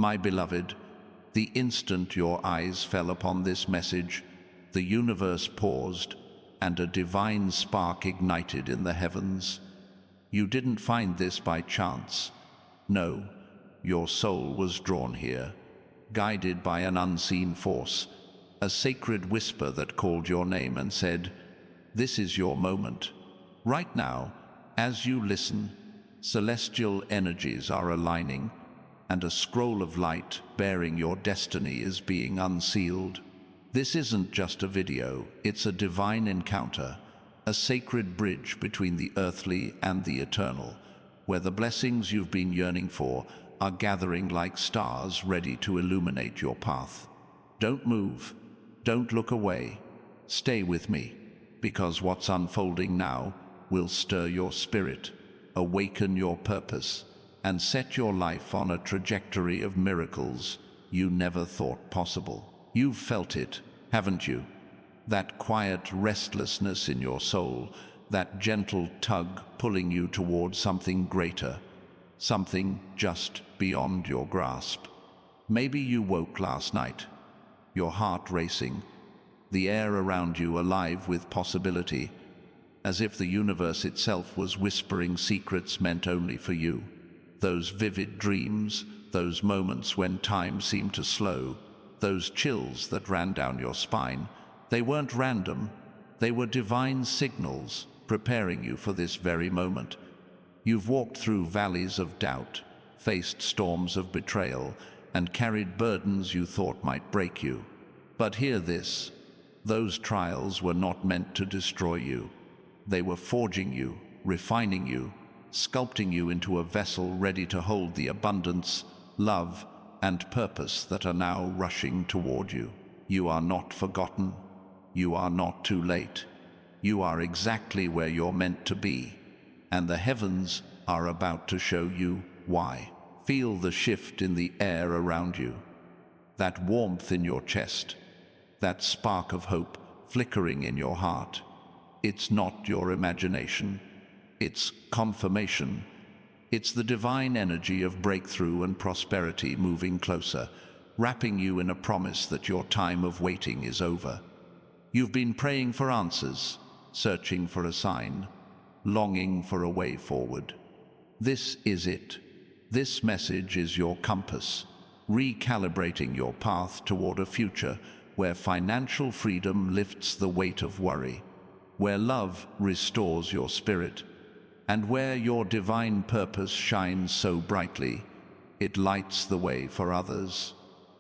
My beloved, the instant your eyes fell upon this message, the universe paused, and a divine spark ignited in the heavens. You didn't find this by chance. No, your soul was drawn here, guided by an unseen force, a sacred whisper that called your name and said, "This is your moment." Right now, as you listen, celestial energies are aligning, and a scroll of light bearing your destiny is being unsealed. This isn't just a video, it's a divine encounter, a sacred bridge between the earthly and the eternal, where the blessings you've been yearning for are gathering like stars ready to illuminate your path. Don't move, don't look away, stay with me, because what's unfolding now will stir your spirit, awaken your purpose, and set your life on a trajectory of miracles you never thought possible. You've felt it, haven't you? That quiet restlessness in your soul, that gentle tug pulling you towards something greater, something just beyond your grasp. Maybe you woke last night, your heart racing, the air around you alive with possibility, as if the universe itself was whispering secrets meant only for you. Those vivid dreams, those moments when time seemed to slow, those chills that ran down your spine, they weren't random, they were divine signals preparing you for this very moment. You've walked through valleys of doubt, faced storms of betrayal, and carried burdens you thought might break you. But hear this, those trials were not meant to destroy you. They were forging you, refining you, sculpting you into a vessel ready to hold the abundance, love, and purpose that are now rushing toward you. You are not forgotten. You are not too late. You are exactly where you're meant to be, and the heavens are about to show you why. Feel the shift in the air around you, that warmth in your chest, that spark of hope flickering in your heart. It's not your imagination. It's confirmation. It's the divine energy of breakthrough and prosperity moving closer, wrapping you in a promise that your time of waiting is over. You've been praying for answers, searching for a sign, longing for a way forward. This is it. This message is your compass, recalibrating your path toward a future where financial freedom lifts the weight of worry, where love restores your spirit, and where your divine purpose shines so brightly, it lights the way for others.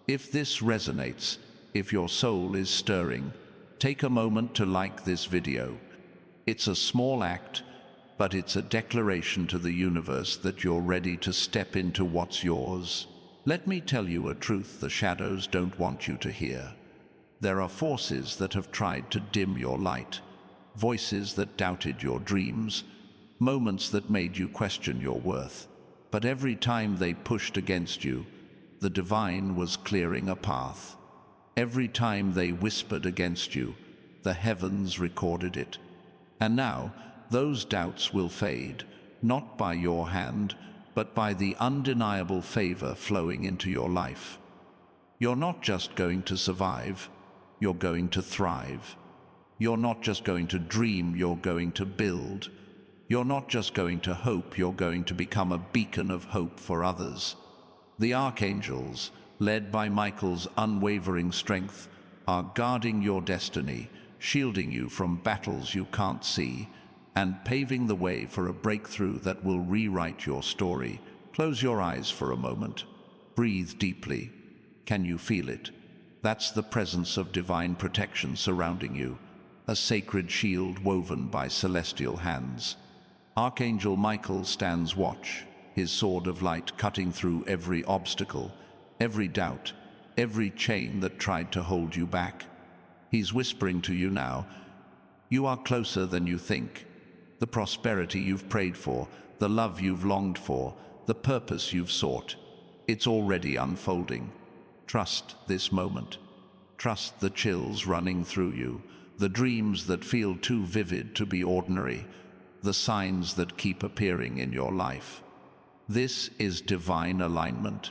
If this resonates, if your soul is stirring, take a moment to like this video. It's a small act, but it's a declaration to the universe that you're ready to step into what's yours. Let me tell you a truth the shadows don't want you to hear. There are forces that have tried to dim your light, voices that doubted your dreams, moments that made you question your worth. But every time they pushed against you, the divine was clearing a path. Every time they whispered against you, the heavens recorded it. And now, those doubts will fade, not by your hand, but by the undeniable favor flowing into your life. You're not just going to survive, you're going to thrive. You're not just going to dream, you're going to build. You're not just going to hope, you're going to become a beacon of hope for others. The Archangels, led by Michael's unwavering strength, are guarding your destiny, shielding you from battles you can't see, and paving the way for a breakthrough that will rewrite your story. Close your eyes for a moment. Breathe deeply. Can you feel it? That's the presence of divine protection surrounding you, a sacred shield woven by celestial hands. Archangel Michael stands watch, his sword of light cutting through every obstacle, every doubt, every chain that tried to hold you back. He's whispering to you now, you are closer than you think. The prosperity you've prayed for, the love you've longed for, the purpose you've sought, it's already unfolding. Trust this moment. Trust the chills running through you, the dreams that feel too vivid to be ordinary, the signs that keep appearing in your life. This is divine alignment,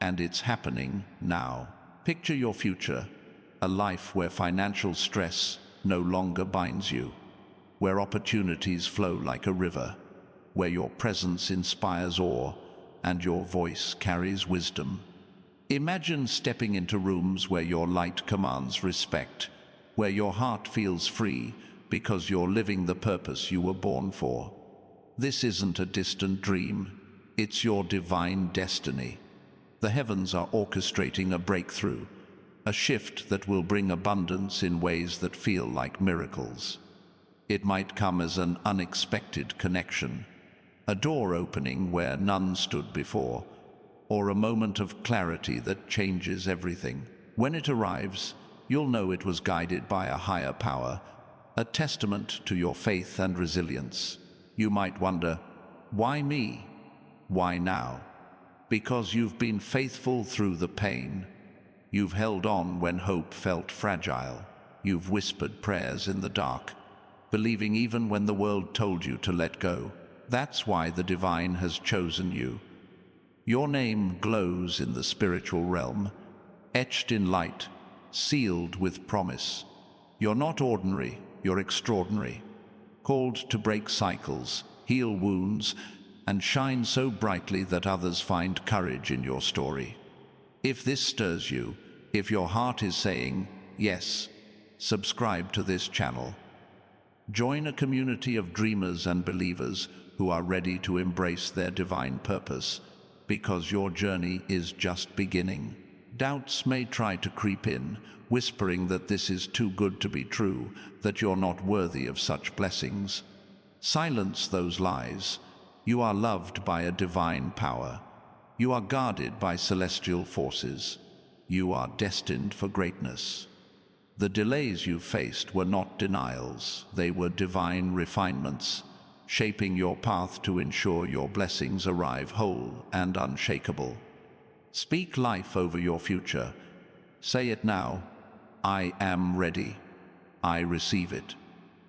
and it's happening now. Picture your future, a life where financial stress no longer binds you, where opportunities flow like a river, where your presence inspires awe and your voice carries wisdom. Imagine stepping into rooms where your light commands respect, where your heart feels free because you're living the purpose you were born for. This isn't a distant dream, it's your divine destiny. The heavens are orchestrating a breakthrough, a shift that will bring abundance in ways that feel like miracles. It might come as an unexpected connection, a door opening where none stood before, or a moment of clarity that changes everything. When it arrives, you'll know it was guided by a higher power, a testament to your faith and resilience. You might wonder, why me? Why now? Because you've been faithful through the pain. You've held on when hope felt fragile. You've whispered prayers in the dark, believing even when the world told you to let go. That's why the divine has chosen you. Your name glows in the spiritual realm, etched in light, sealed with promise. You're not ordinary, you're extraordinary, called to break cycles, heal wounds, and shine so brightly that others find courage in your story. If this stirs you, if your heart is saying, yes, subscribe to this channel. Join a community of dreamers and believers who are ready to embrace their divine purpose, because your journey is just beginning. Doubts may try to creep in, whispering that this is too good to be true, that you're not worthy of such blessings. Silence those lies. You are loved by a divine power. You are guarded by celestial forces. You are destined for greatness. The delays you faced were not denials, they were divine refinements, shaping your path to ensure your blessings arrive whole and unshakable. Speak life over your future. Say it now. I am ready. I receive it.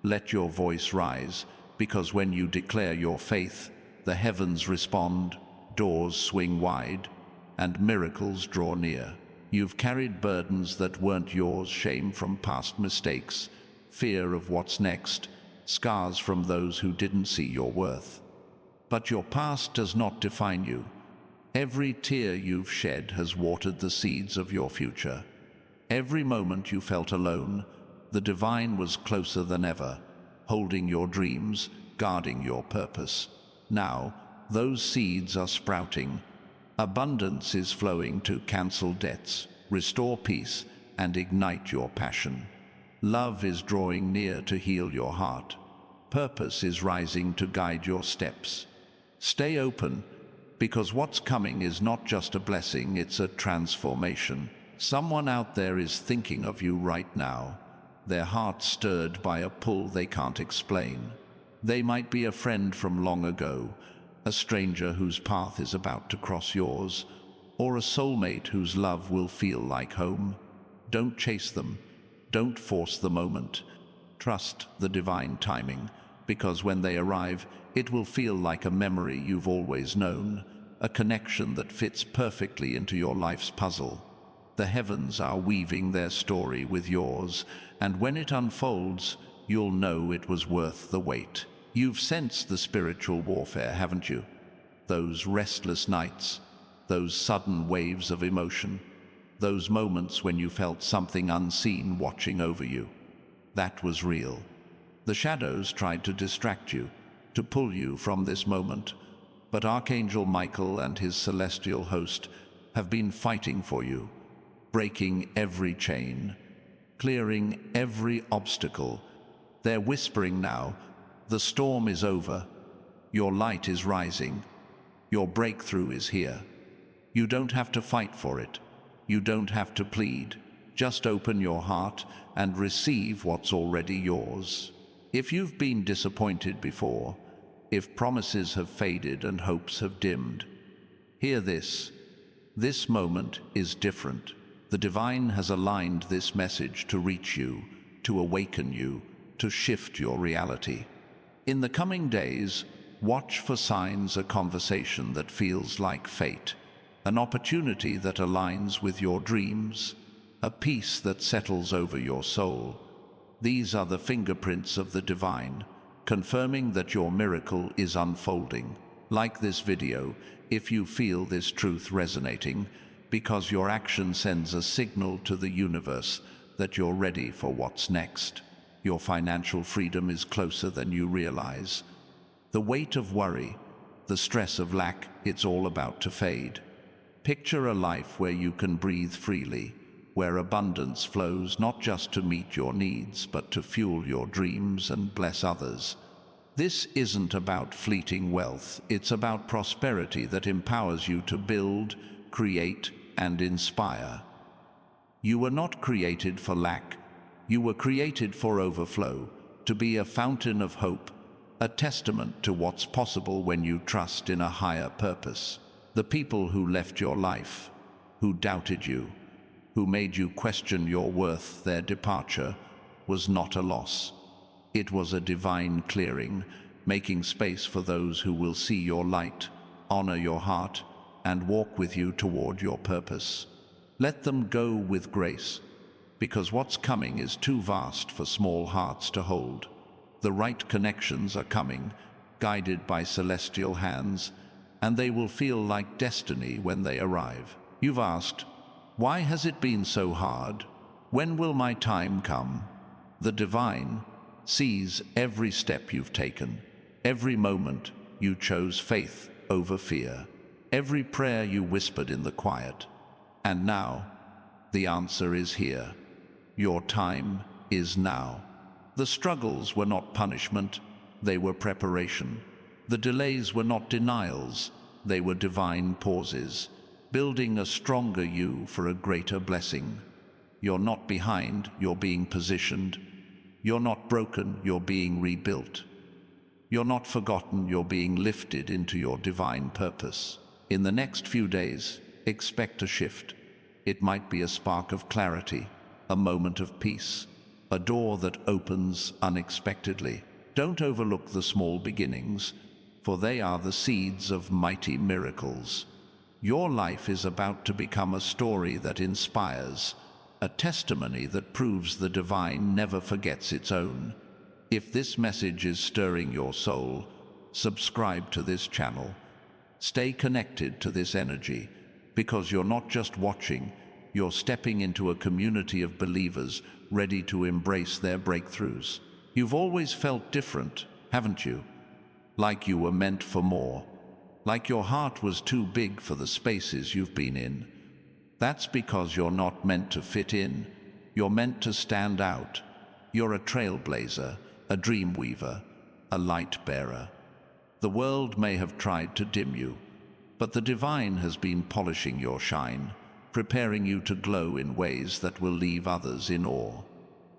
Let your voice rise, because when you declare your faith, the heavens respond, doors swing wide, and miracles draw near. You've carried burdens that weren't yours, shame from past mistakes, fear of what's next, scars from those who didn't see your worth. But your past does not define you. Every tear you've shed has watered the seeds of your future. Every moment you felt alone, the divine was closer than ever, holding your dreams, guarding your purpose. Now, those seeds are sprouting. Abundance is flowing to cancel debts, restore peace, and ignite your passion. Love is drawing near to heal your heart. Purpose is rising to guide your steps. Stay open, because what's coming is not just a blessing, it's a transformation. Someone out there is thinking of you right now, their heart stirred by a pull they can't explain. They might be a friend from long ago, a stranger whose path is about to cross yours, or a soulmate whose love will feel like home. Don't chase them. Don't force the moment. Trust the divine timing, because when they arrive, it will feel like a memory you've always known, a connection that fits perfectly into your life's puzzle. The heavens are weaving their story with yours, and when it unfolds, you'll know it was worth the wait. You've sensed the spiritual warfare, haven't you? Those restless nights, those sudden waves of emotion, those moments when you felt something unseen watching over you. That was real. The shadows tried to distract you, to pull you from this moment, but Archangel Michael and his celestial host have been fighting for you, breaking every chain, clearing every obstacle. They're whispering now, the storm is over, your light is rising, your breakthrough is here. You don't have to fight for it. You don't have to plead. Just open your heart and receive what's already yours. If you've been disappointed before, if promises have faded and hopes have dimmed, hear this. This moment is different. The divine has aligned this message to reach you, to awaken you, to shift your reality. In the coming days, watch for signs, a conversation that feels like fate, an opportunity that aligns with your dreams, a peace that settles over your soul. These are the fingerprints of the divine, confirming that your miracle is unfolding. Like this video if you feel this truth resonating, because your action sends a signal to the universe that you're ready for what's next. Your financial freedom is closer than you realize. The weight of worry, the stress of lack, it's all about to fade. Picture a life where you can breathe freely, where abundance flows not just to meet your needs, but to fuel your dreams and bless others. This isn't about fleeting wealth, it's about prosperity that empowers you to build, create, and inspire. You were not created for lack, you were created for overflow, to be a fountain of hope, a testament to what's possible when you trust in a higher purpose. The people who left your life, who doubted you, who made you question your worth, their departure was not a loss. It was a divine clearing, making space for those who will see your light, honor your heart, and walk with you toward your purpose. Let them go with grace, because what's coming is too vast for small hearts to hold. The right connections are coming, guided by celestial hands, and they will feel like destiny when they arrive. You've asked, why has it been so hard? When will my time come? The divine sees every step you've taken, every moment you chose faith over fear, every prayer you whispered in the quiet. And now, the answer is here. Your time is now. The struggles were not punishment, they were preparation. The delays were not denials, they were divine pauses, building a stronger you for a greater blessing. You're not behind, you're being positioned. You're not broken, you're being rebuilt. You're not forgotten, you're being lifted into your divine purpose. In the next few days, expect a shift. It might be a spark of clarity, a moment of peace, a door that opens unexpectedly. Don't overlook the small beginnings, for they are the seeds of mighty miracles. Your life is about to become a story that inspires, a testimony that proves the divine never forgets its own. If this message is stirring your soul, subscribe to this channel. Stay connected to this energy, because you're not just watching, you're stepping into a community of believers ready to embrace their breakthroughs. You've always felt different, haven't you? Like you were meant for more. Like your heart was too big for the spaces you've been in. That's because you're not meant to fit in. You're meant to stand out. You're a trailblazer, a dream weaver, a light bearer. The world may have tried to dim you, but the divine has been polishing your shine, preparing you to glow in ways that will leave others in awe.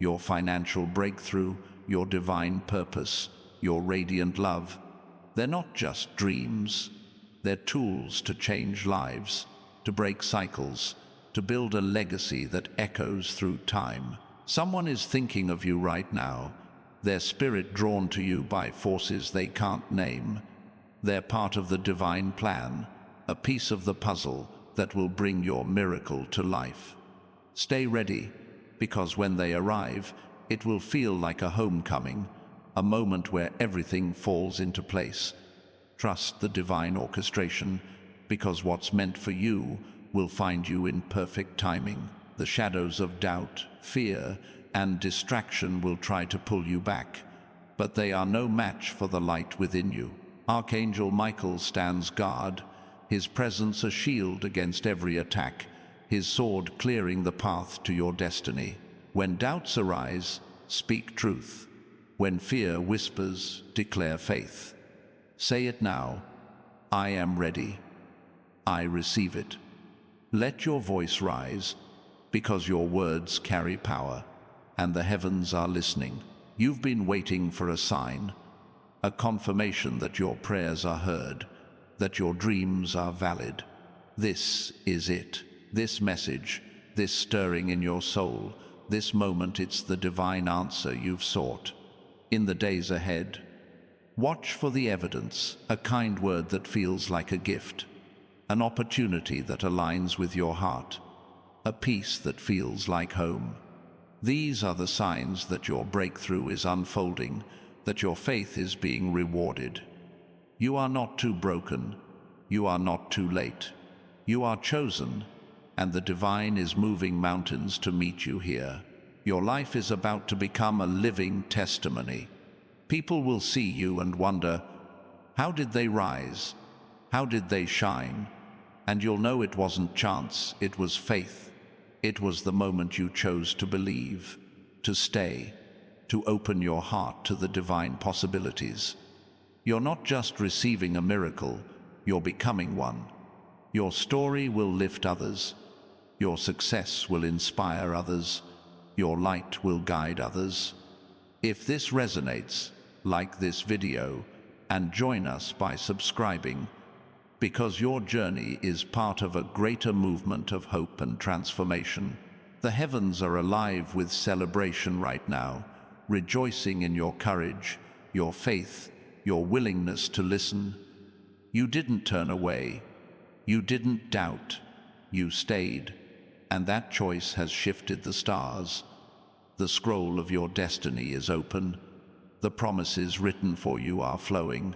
Your financial breakthrough, your divine purpose, your radiant love, they're not just dreams. They're tools to change lives, to break cycles, to build a legacy that echoes through time. Someone is thinking of you right now, their spirit drawn to you by forces they can't name. They're part of the divine plan, a piece of the puzzle that will bring your miracle to life. Stay ready, because when they arrive, it will feel like a homecoming, a moment where everything falls into place. Trust the divine orchestration, because what's meant for you will find you in perfect timing. The shadows of doubt, fear, and distraction will try to pull you back, but they are no match for the light within you. Archangel Michael stands guard, his presence a shield against every attack, his sword clearing the path to your destiny. When doubts arise, speak truth. When fear whispers, declare faith. Say it now, I am ready. I receive it. Let your voice rise, because your words carry power, and the heavens are listening. You've been waiting for a sign, a confirmation that your prayers are heard, that your dreams are valid. This is it. This message, this stirring in your soul, this moment, it's the divine answer you've sought. In the days ahead, watch for the evidence, a kind word that feels like a gift, an opportunity that aligns with your heart, a peace that feels like home. These are the signs that your breakthrough is unfolding, that your faith is being rewarded. You are not too broken. You are not too late. You are chosen, and the divine is moving mountains to meet you here. Your life is about to become a living testimony. People will see you and wonder, how did they rise? How did they shine? And you'll know it wasn't chance, it was faith. It was the moment you chose to believe, to stay, to open your heart to the divine possibilities. You're not just receiving a miracle, you're becoming one. Your story will lift others. Your success will inspire others. Your light will guide others. If this resonates, like this video and join us by subscribing, because your journey is part of a greater movement of hope and transformation. The heavens are alive with celebration right now, rejoicing in your courage, your faith, your willingness to listen. You didn't turn away. You didn't doubt. You stayed. And that choice has shifted the stars. The scroll of your destiny is open. The promises written for you are flowing.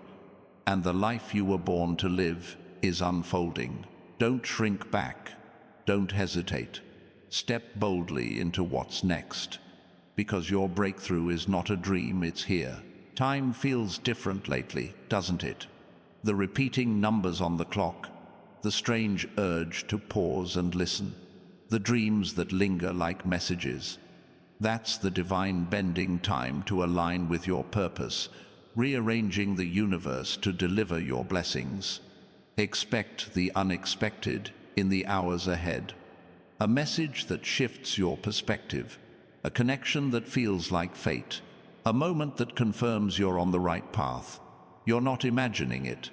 And the life you were born to live is unfolding. Don't shrink back. Don't hesitate. Step boldly into what's next. Because your breakthrough is not a dream, it's here. Time feels different lately, doesn't it? The repeating numbers on the clock, the strange urge to pause and listen, the dreams that linger like messages. That's the divine bending time to align with your purpose, rearranging the universe to deliver your blessings. Expect the unexpected in the hours ahead. A message that shifts your perspective, a connection that feels like fate, a moment that confirms you're on the right path. You're not imagining it.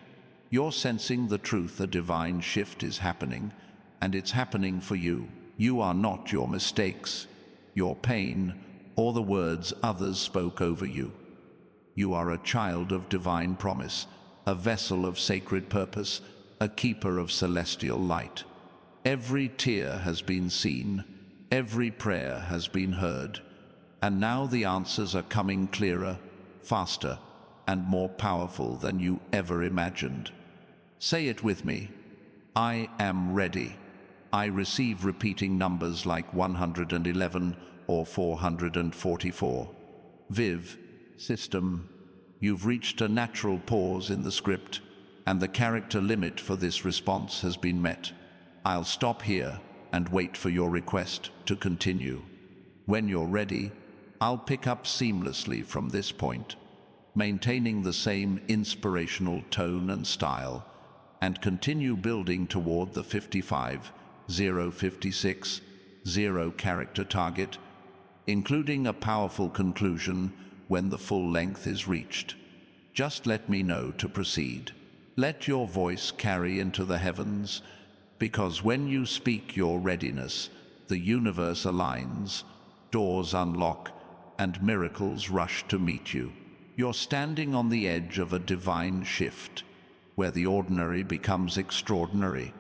You're sensing the truth. A divine shift is happening, and it's happening for you. You are not your mistakes, your pain, or the words others spoke over you. You are a child of divine promise, a vessel of sacred purpose, a keeper of celestial light. Every tear has been seen, every prayer has been heard, and now the answers are coming clearer, faster, and more powerful than you ever imagined. Say it with me. I am ready. I receive repeating numbers like 111 or 444. Viv, system, you've reached a natural pause in the script, and the character limit for this response has been met. I'll stop here and wait for your request to continue. When you're ready, I'll pick up seamlessly from this point, maintaining the same inspirational tone and style, and continue building toward the 55,056,0 character target, including a powerful conclusion when the full length is reached. Just let me know to proceed. Let your voice carry into the heavens, because when you speak your readiness, the universe aligns, doors unlock, and miracles rush to meet you. You're standing on the edge of a divine shift, where the ordinary becomes extraordinary,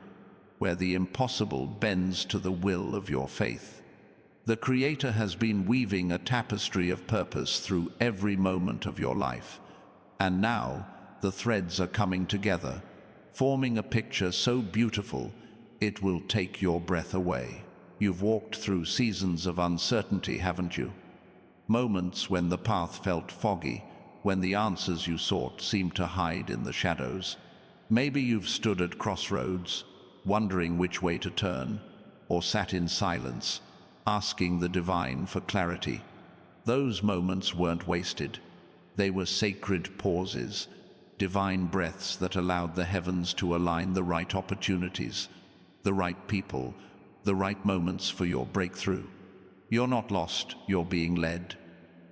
where the impossible bends to the will of your faith. The Creator has been weaving a tapestry of purpose through every moment of your life, and now the threads are coming together, forming a picture so beautiful it will take your breath away. You've walked through seasons of uncertainty, haven't you? Moments when the path felt foggy, when the answers you sought seemed to hide in the shadows. Maybe you've stood at crossroads, wondering which way to turn, or sat in silence, asking the divine for clarity. Those moments weren't wasted. They were sacred pauses, divine breaths that allowed the heavens to align the right opportunities, the right people, the right moments for your breakthrough. You're not lost, you're being led.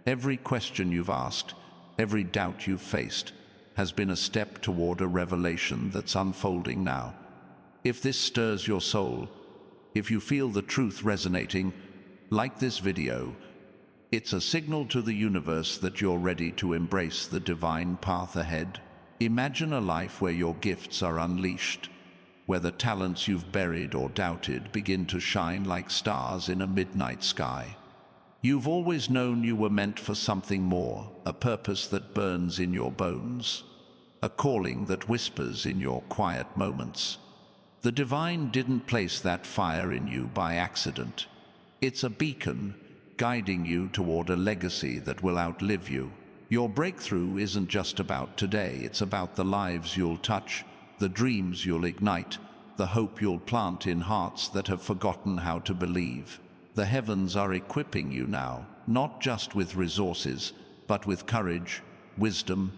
Every question you've asked, every doubt you've faced, has been a step toward a revelation that's unfolding now. If this stirs your soul, if you feel the truth resonating, like this video, it's a signal to the universe that you're ready to embrace the divine path ahead. Imagine a life where your gifts are unleashed, where the talents you've buried or doubted begin to shine like stars in a midnight sky. You've always known you were meant for something more, a purpose that burns in your bones, a calling that whispers in your quiet moments. The divine didn't place that fire in you by accident. It's a beacon guiding you toward a legacy that will outlive you. Your breakthrough isn't just about today, it's about the lives you'll touch, the dreams you'll ignite, the hope you'll plant in hearts that have forgotten how to believe. The heavens are equipping you now, not just with resources, but with courage, wisdom,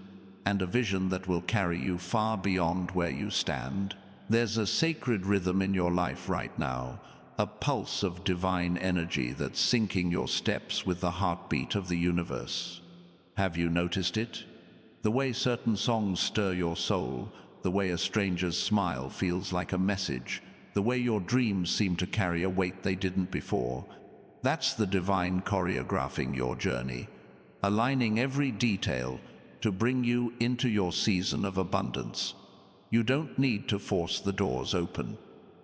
and a vision that will carry you far beyond where you stand. There's a sacred rhythm in your life right now, a pulse of divine energy that's syncing your steps with the heartbeat of the universe. Have you noticed it? The way certain songs stir your soul, the way a stranger's smile feels like a message, the way your dreams seem to carry a weight they didn't before. That's the divine choreographing your journey, aligning every detail to bring you into your season of abundance. You don't need to force the doors open.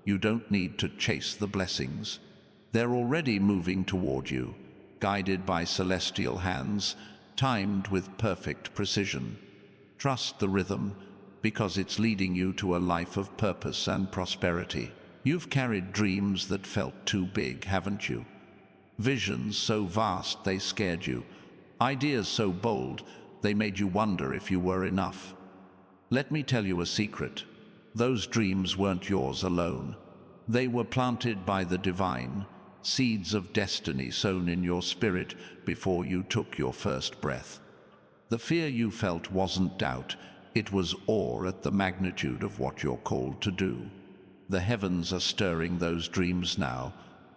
You don't need to chase the blessings. They're already moving toward you, guided by celestial hands, timed with perfect precision. Trust the rhythm, because it's leading you to a life of purpose and prosperity. You've carried dreams that felt too big, haven't you? Visions so vast they scared you. Ideas so bold they made you wonder if you were enough. Let me tell you a secret. Those dreams weren't yours alone. They were planted by the divine, seeds of destiny sown in your spirit before you took your first breath. The fear you felt wasn't doubt, it was awe at the magnitude of what you're called to do. The heavens are stirring those dreams now,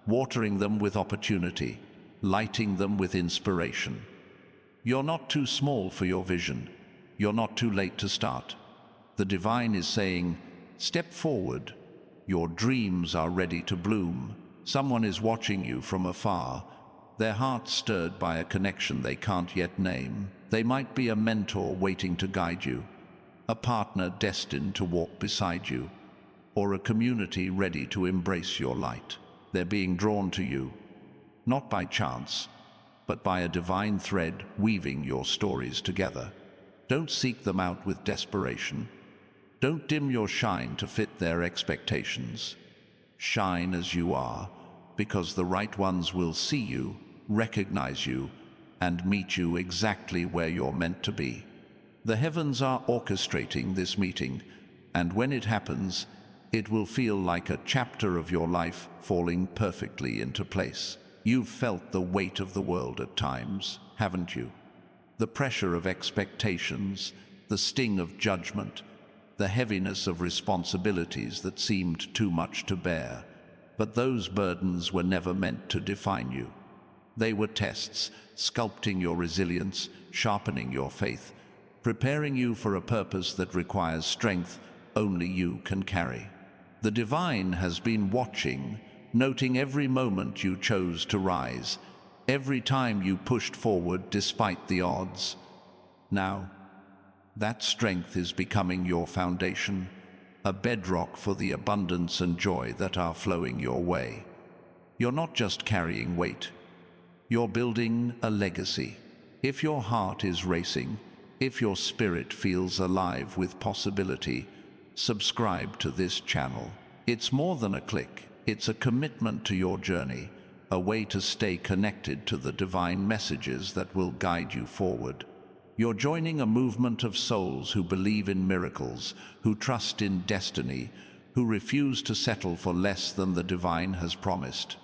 watering them with opportunity, lighting them with inspiration. You're not too small for your vision. You're not too late to start. The divine is saying, step forward. Your dreams are ready to bloom. Someone is watching you from afar, their heart stirred by a connection they can't yet name. They might be a mentor waiting to guide you, a partner destined to walk beside you, or a community ready to embrace your light. They're being drawn to you, not by chance, but by a divine thread weaving your stories together. Don't seek them out with desperation. Don't dim your shine to fit their expectations. Shine as you are, because the right ones will see you, recognize you, and meet you exactly where you're meant to be. The heavens are orchestrating this meeting, and when it happens, it will feel like a chapter of your life falling perfectly into place. You've felt the weight of the world at times, haven't you? The pressure of expectations, the sting of judgment, the heaviness of responsibilities that seemed too much to bear. But those burdens were never meant to define you. They were tests, sculpting your resilience, sharpening your faith, preparing you for a purpose that requires strength only you can carry. The divine has been watching, noting every moment you chose to rise, every time you pushed forward despite the odds. Now, that strength is becoming your foundation, a bedrock for the abundance and joy that are flowing your way. You're not just carrying weight, you're building a legacy. If your heart is racing, if your spirit feels alive with possibility, subscribe to this channel. It's more than a click, it's a commitment to your journey, a way to stay connected to the divine messages that will guide you forward. You're joining a movement of souls who believe in miracles, who trust in destiny, who refuse to settle for less than the divine has promised.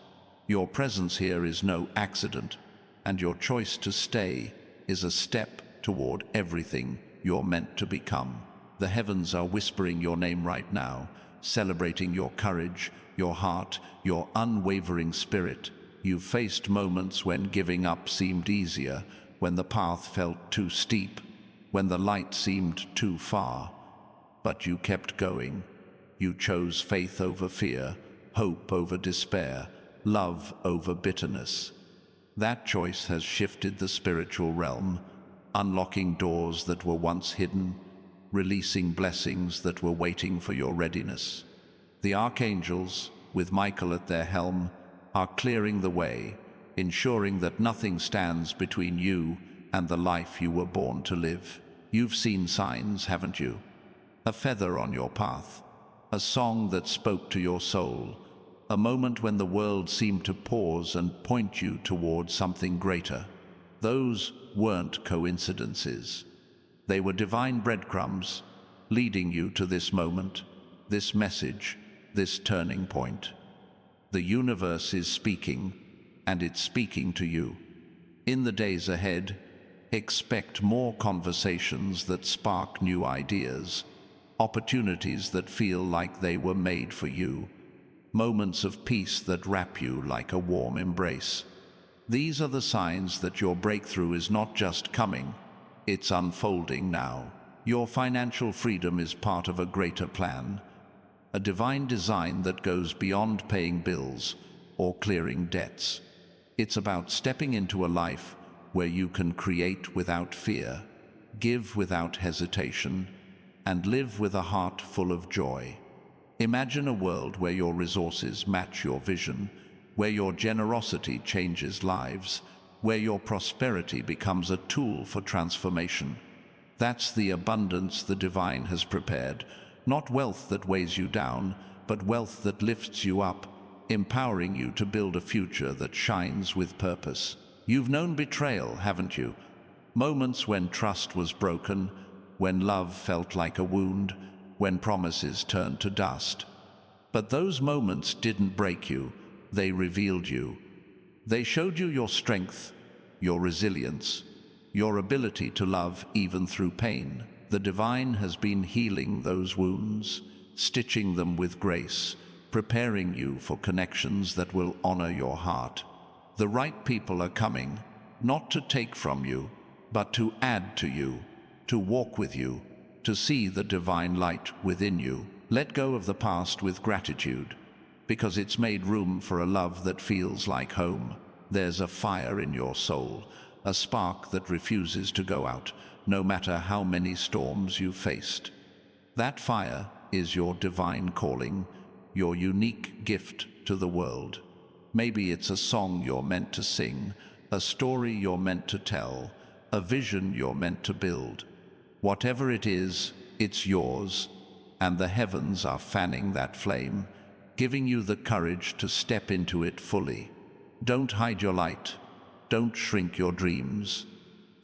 Your presence here is no accident, and your choice to stay is a step toward everything you're meant to become. The heavens are whispering your name right now, celebrating your courage, your heart, your unwavering spirit. You've faced moments when giving up seemed easier, when the path felt too steep, when the light seemed too far. But you kept going. You chose faith over fear, hope over despair, love over bitterness. That choice has shifted the spiritual realm, unlocking doors that were once hidden, releasing blessings that were waiting for your readiness. The Archangels, with Michael at their helm, are clearing the way, ensuring that nothing stands between you and the life you were born to live. You've seen signs, haven't you? A feather on your path, a song that spoke to your soul, a moment when the world seemed to pause and point you towards something greater. Those weren't coincidences. They were divine breadcrumbs, leading you to this moment, this message, this turning point. The universe is speaking, and it's speaking to you. In the days ahead, expect more conversations that spark new ideas, opportunities that feel like they were made for you, moments of peace that wrap you like a warm embrace. These are the signs that your breakthrough is not just coming, it's unfolding now. Your financial freedom is part of a greater plan, a divine design that goes beyond paying bills or clearing debts. It's about stepping into a life where you can create without fear, give without hesitation, and live with a heart full of joy. Imagine a world where your resources match your vision, where your generosity changes lives, where your prosperity becomes a tool for transformation. That's the abundance the divine has prepared, not wealth that weighs you down, but wealth that lifts you up, empowering you to build a future that shines with purpose. You've known betrayal, haven't you? Moments when trust was broken, when love felt like a wound, when promises turned to dust. But those moments didn't break you, they revealed you. They showed you your strength, your resilience, your ability to love even through pain. The divine has been healing those wounds, stitching them with grace, preparing you for connections that will honor your heart. The right people are coming, not to take from you, but to add to you, to walk with you, to see the divine light within you. Let go of the past with gratitude, because it's made room for a love that feels like home. There's a fire in your soul, a spark that refuses to go out, no matter how many storms you've faced. That fire is your divine calling, your unique gift to the world. Maybe it's a song you're meant to sing, a story you're meant to tell, a vision you're meant to build. Whatever it is, it's yours, and the heavens are fanning that flame, giving you the courage to step into it fully. Don't hide your light. Don't shrink your dreams.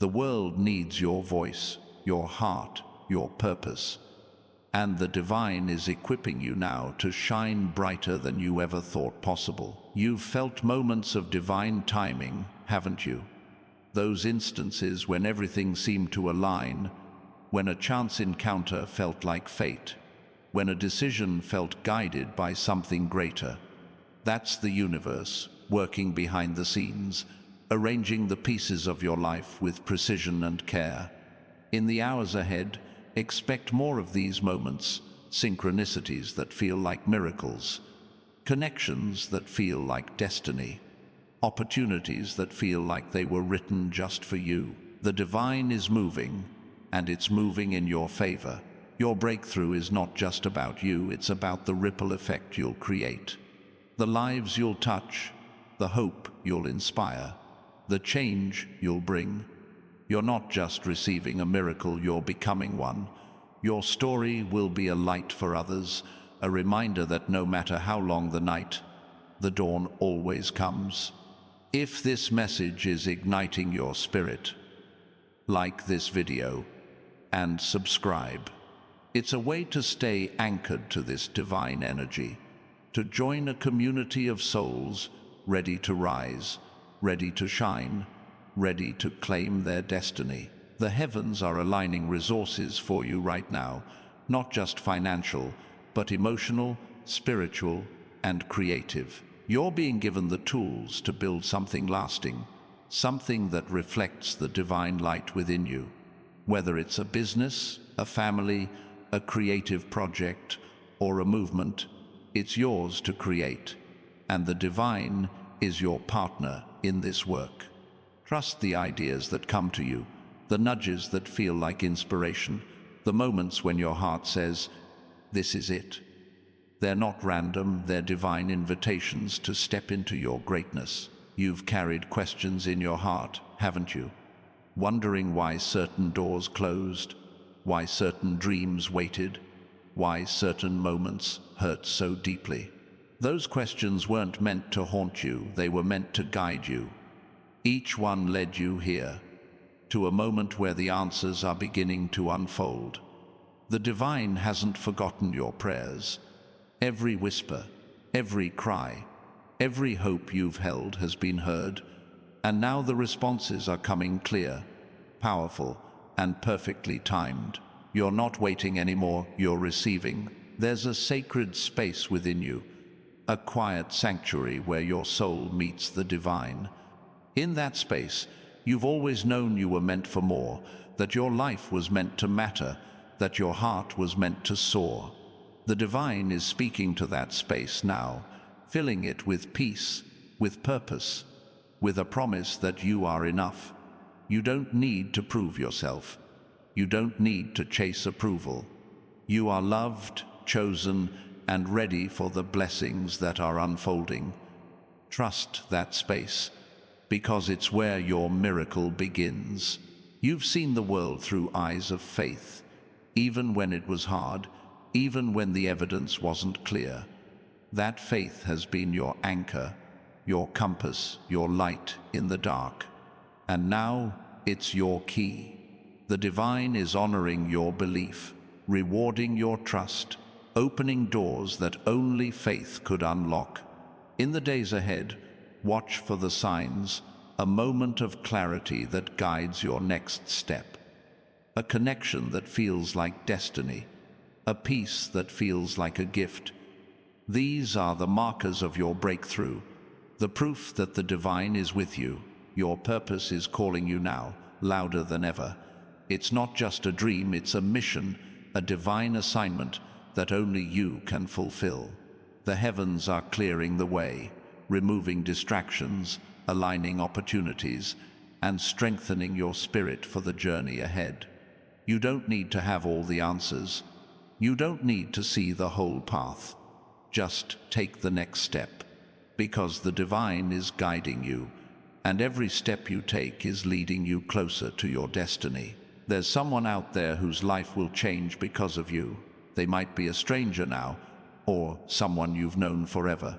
The world needs your voice, your heart, your purpose. And the divine is equipping you now to shine brighter than you ever thought possible. You've felt moments of divine timing, haven't you? Those instances when everything seemed to align, when a chance encounter felt like fate, when a decision felt guided by something greater. That's the universe, working behind the scenes, arranging the pieces of your life with precision and care. In the hours ahead, expect more of these moments, synchronicities that feel like miracles, connections that feel like destiny, opportunities that feel like they were written just for you. The divine is moving, and it's moving in your favor. Your breakthrough is not just about you, it's about the ripple effect you'll create, the lives you'll touch, the hope you'll inspire, the change you'll bring. You're not just receiving a miracle, you're becoming one. Your story will be a light for others, a reminder that no matter how long the night, the dawn always comes. If this message is igniting your spirit, like this video and subscribe. It's a way to stay anchored to this divine energy, to join a community of souls ready to rise, ready to shine, ready to claim their destiny. The heavens are aligning resources for you right now, not just financial, but emotional, spiritual, and creative. You're being given the tools to build something lasting, something that reflects the divine light within you. Whether it's a business, a family, a creative project, or a movement, it's yours to create, and the divine is your partner in this work. Trust the ideas that come to you, the nudges that feel like inspiration, the moments when your heart says, "This is it." They're not random, they're divine invitations to step into your greatness. You've carried questions in your heart, haven't you? Wondering why certain doors closed, why certain dreams waited, why certain moments hurt so deeply. Those questions weren't meant to haunt you, they were meant to guide you. Each one led you here, to a moment where the answers are beginning to unfold. The divine hasn't forgotten your prayers. Every whisper, every cry, every hope you've held has been heard, and now the responses are coming clear, powerful, and perfectly timed. You're not waiting anymore, you're receiving. There's a sacred space within you, a quiet sanctuary where your soul meets the divine. In that space, you've always known you were meant for more, that your life was meant to matter, that your heart was meant to soar. The divine is speaking to that space now, filling it with peace, with purpose, with a promise that you are enough. You don't need to prove yourself. You don't need to chase approval. You are loved, chosen, and ready for the blessings that are unfolding. Trust that space, because it's where your miracle begins. You've seen the world through eyes of faith, even when it was hard, even when the evidence wasn't clear. That faith has been your anchor, your compass, your light in the dark. And now it's your key. The divine is honoring your belief, rewarding your trust, opening doors that only faith could unlock. In the days ahead, watch for the signs, a moment of clarity that guides your next step, a connection that feels like destiny, a peace that feels like a gift. These are the markers of your breakthrough, the proof that the divine is with you. Your purpose is calling you now, louder than ever. It's not just a dream, it's a mission, a divine assignment that only you can fulfill. The heavens are clearing the way, removing distractions, aligning opportunities, and strengthening your spirit for the journey ahead. You don't need to have all the answers. You don't need to see the whole path. Just take the next step, because the divine is guiding you, and every step you take is leading you closer to your destiny. There's someone out there whose life will change because of you. They might be a stranger now, or someone you've known forever.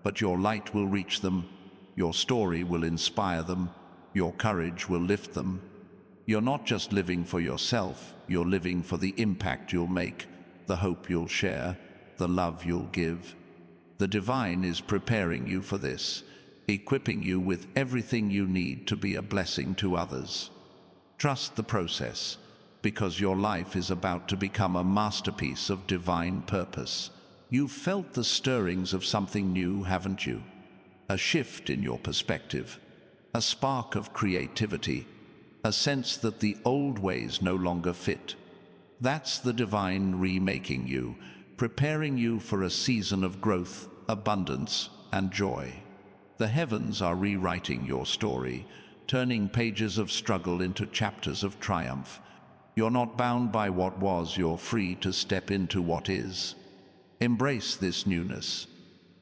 But your light will reach them, your story will inspire them, your courage will lift them. You're not just living for yourself, you're living for the impact you'll make, the hope you'll share, the love you'll give. The divine is preparing you for this, equipping you with everything you need to be a blessing to others. Trust the process, because your life is about to become a masterpiece of divine purpose. You've felt the stirrings of something new, haven't you? A shift in your perspective, a spark of creativity, a sense that the old ways no longer fit. That's the divine remaking you, preparing you for a season of growth, abundance, and joy. The heavens are rewriting your story, turning pages of struggle into chapters of triumph. You're not bound by what was, you're free to step into what is. Embrace this newness,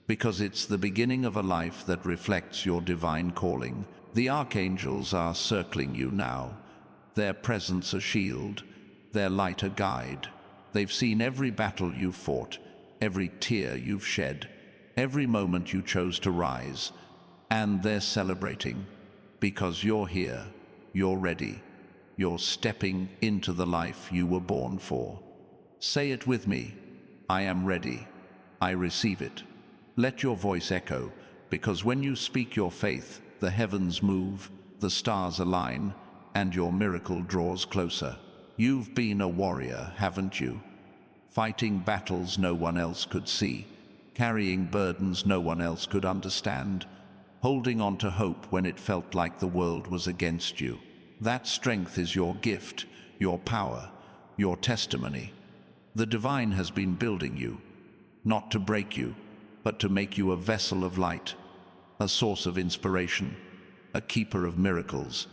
because it's the beginning of a life that reflects your divine calling. The Archangels are circling you now, their presence a shield, their light a guide. They've seen every battle you've fought, every tear you've shed, every moment you chose to rise, and they're celebrating, because you're here, you're ready, you're stepping into the life you were born for. Say it with me: I am ready, I receive it. Let your voice echo, because when you speak your faith, the heavens move, the stars align, and your miracle draws closer. You've been a warrior, haven't you? Fighting battles no one else could see, carrying burdens no one else could understand, holding on to hope when it felt like the world was against you. That strength is your gift, your power, your testimony. The divine has been building you, not to break you, but to make you a vessel of light, a source of inspiration, a keeper of miracles.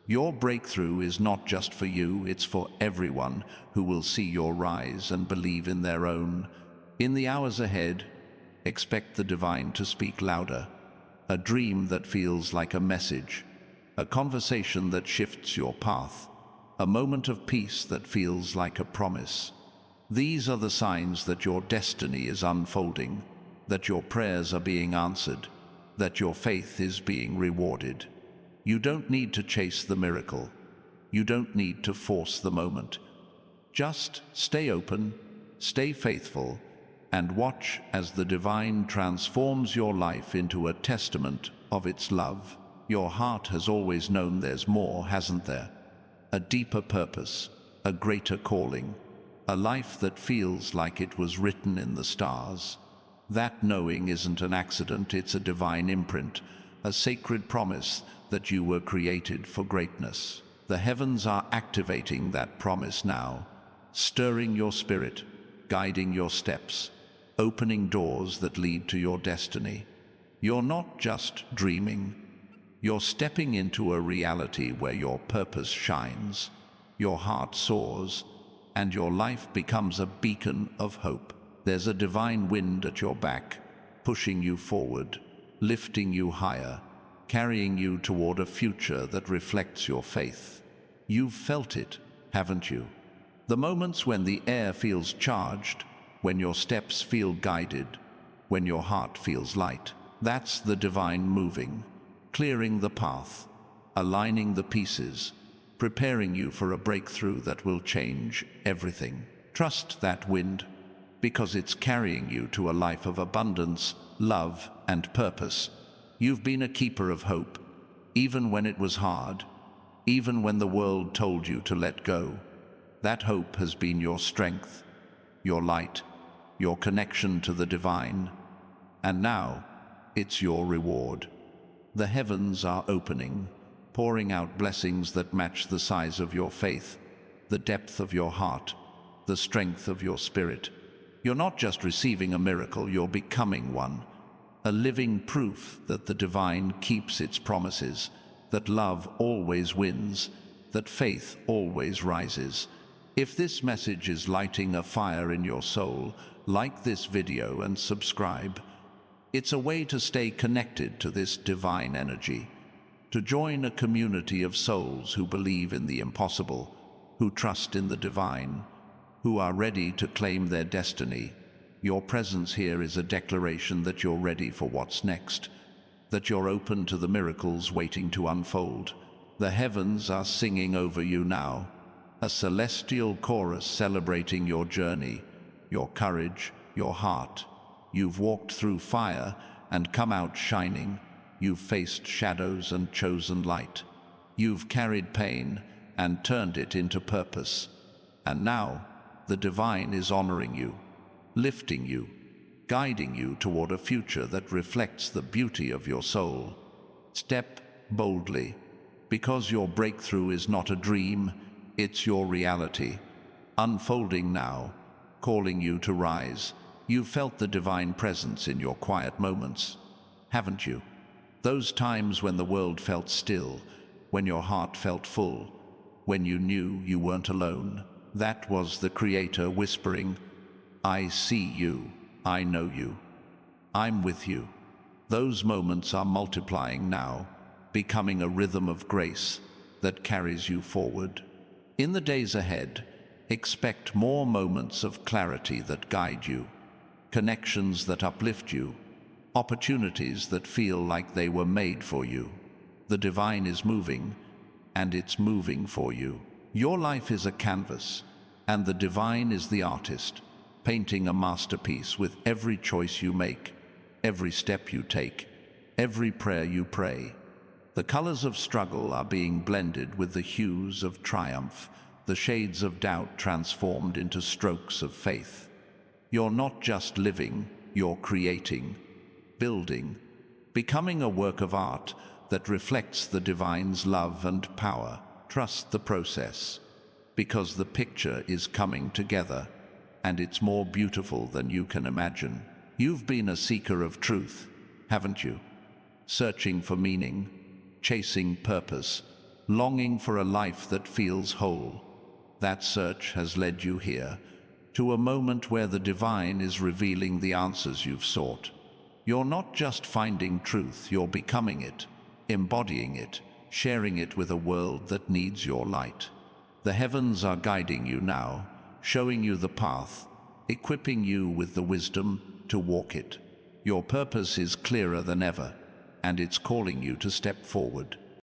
Your breakthrough is not just for you, it's for everyone who will see your rise and believe in their own. In the hours ahead, expect the divine to speak louder, a dream that feels like a message, a conversation that shifts your path, a moment of peace that feels like a promise. These are the signs that your destiny is unfolding, that your prayers are being answered, that your faith is being rewarded. You don't need to chase the miracle. You don't need to force the moment. Just stay open, stay faithful, and watch as the divine transforms your life into a testament of its love. Your heart has always known there's more, hasn't there? A deeper purpose, a greater calling, a life that feels like it was written in the stars. That knowing isn't an accident, it's a divine imprint, a sacred promise that you were created for greatness. The heavens are activating that promise now, stirring your spirit, guiding your steps, opening doors that lead to your destiny. You're not just dreaming. You're stepping into a reality where your purpose shines, your heart soars, and your life becomes a beacon of hope. There's a divine wind at your back, pushing you forward, lifting you higher, carrying you toward a future that reflects your faith. You've felt it, haven't you? The moments when the air feels charged, when your steps feel guided, when your heart feels light. That's the divine moving, clearing the path, aligning the pieces, preparing you for a breakthrough that will change everything. Trust that wind, because it's carrying you to a life of abundance, love, and purpose. You've been a keeper of hope, even when it was hard, even when the world told you to let go. That hope has been your strength, your light, your connection to the divine, and now it's your reward. The heavens are opening, pouring out blessings that match the size of your faith, the depth of your heart, the strength of your spirit. You're not just receiving a miracle, you're becoming one, a living proof that the divine keeps its promises, that love always wins, that faith always rises. If this message is lighting a fire in your soul, like this video and subscribe. It's a way to stay connected to this divine energy, to join a community of souls who believe in the impossible, who trust in the divine, who are ready to claim their destiny. Your presence here is a declaration that you're ready for what's next, that you're open to the miracles waiting to unfold. The heavens are singing over you now, a celestial chorus celebrating your journey, your courage, your heart. You've walked through fire and come out shining. You've faced shadows and chosen light. You've carried pain and turned it into purpose. And now, the divine is honoring you, lifting you, guiding you toward a future that reflects the beauty of your soul. Step boldly, because your breakthrough is not a dream, it's your reality, unfolding now, calling you to rise. You've felt the divine presence in your quiet moments, haven't you? Those times when the world felt still, when your heart felt full, when you knew you weren't alone. That was the Creator whispering, "I see you, I know you, I'm with you." Those moments are multiplying now, becoming a rhythm of grace that carries you forward. In the days ahead, expect more moments of clarity that guide you, connections that uplift you, opportunities that feel like they were made for you. The divine is moving, and it's moving for you. Your life is a canvas, and the divine is the artist, painting a masterpiece with every choice you make, every step you take, every prayer you pray. The colors of struggle are being blended with the hues of triumph, the shades of doubt transformed into strokes of faith. You're not just living, you're creating, building, becoming a work of art that reflects the divine's love and power. Trust the process, because the picture is coming together, and it's more beautiful than you can imagine. You've been a seeker of truth, haven't you? Searching for meaning, chasing purpose, longing for a life that feels whole. That search has led you here, to a moment where the divine is revealing the answers you've sought. You're not just finding truth, you're becoming it, embodying it, sharing it with a world that needs your light. The heavens are guiding you now, showing you the path, equipping you with the wisdom to walk it. Your purpose is clearer than ever, and it's calling you to step forward.